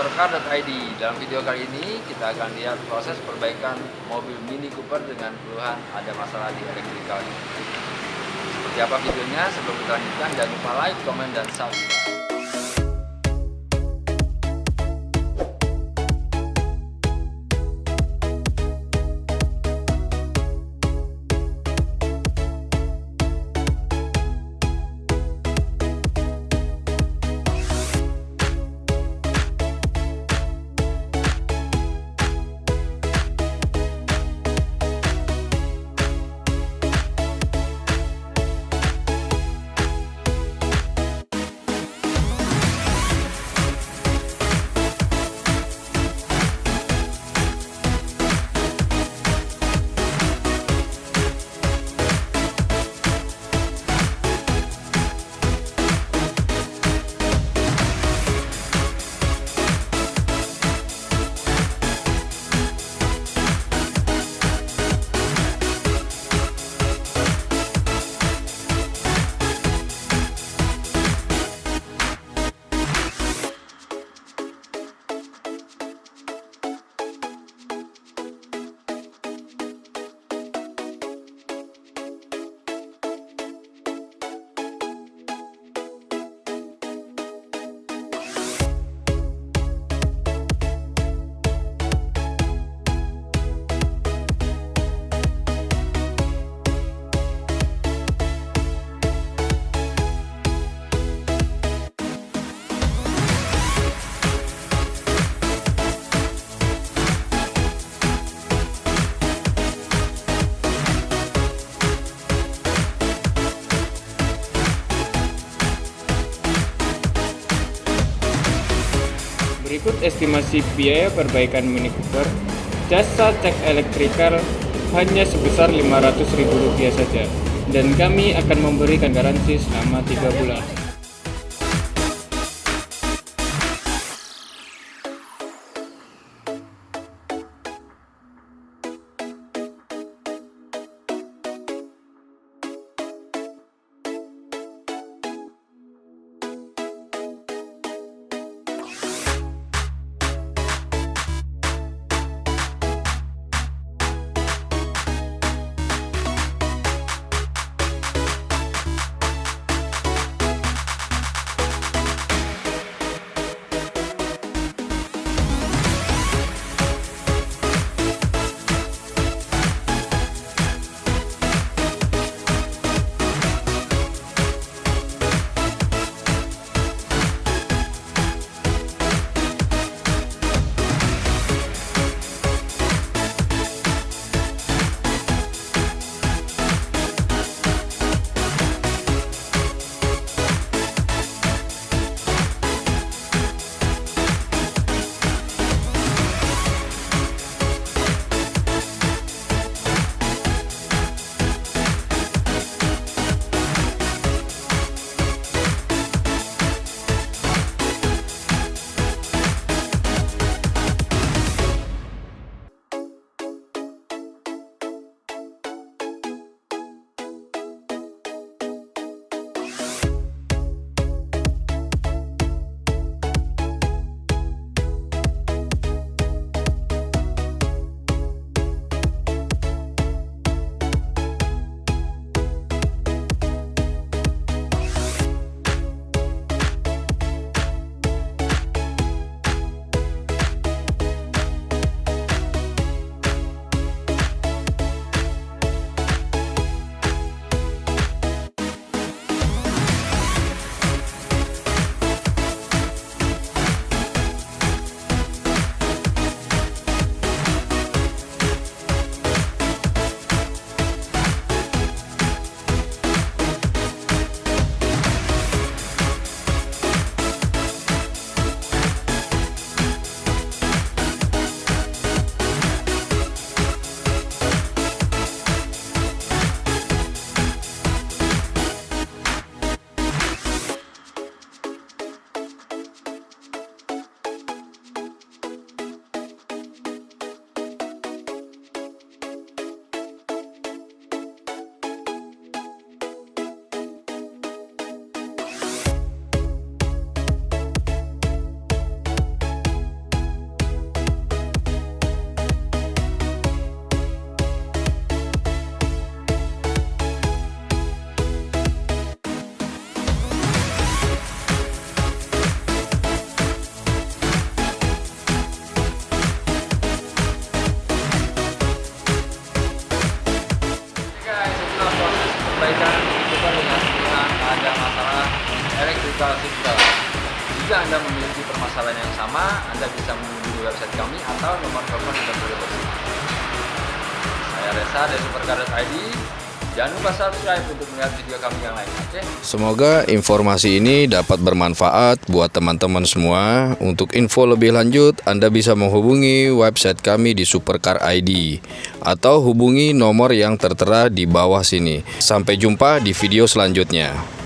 motorcar.id. Dalam video kali ini kita akan lihat proses perbaikan mobil Mini Cooper dengan keluhan ada masalah di elektrikalnya. Seperti apa videonya? Sebelum kita lanjutkan, jangan lupa like, komen, dan subscribe. Berikut estimasi biaya perbaikan Mini Cooper. Jasa cek elektrikal hanya sebesar Rp500.000 saja, dan kami akan memberikan garansi selama 3 bulan. permasalahan yang sama, Anda bisa menghubungi website kami atau nomor telepon yang tertulis. Saya Reza dari Supercar.id. Jangan lupa subscribe untuk melihat video kami yang lain. Oke? Semoga informasi ini dapat bermanfaat buat teman-teman semua. Untuk info lebih lanjut, Anda bisa menghubungi website kami di Supercar.id atau hubungi nomor yang tertera di bawah sini. Sampai jumpa di video selanjutnya.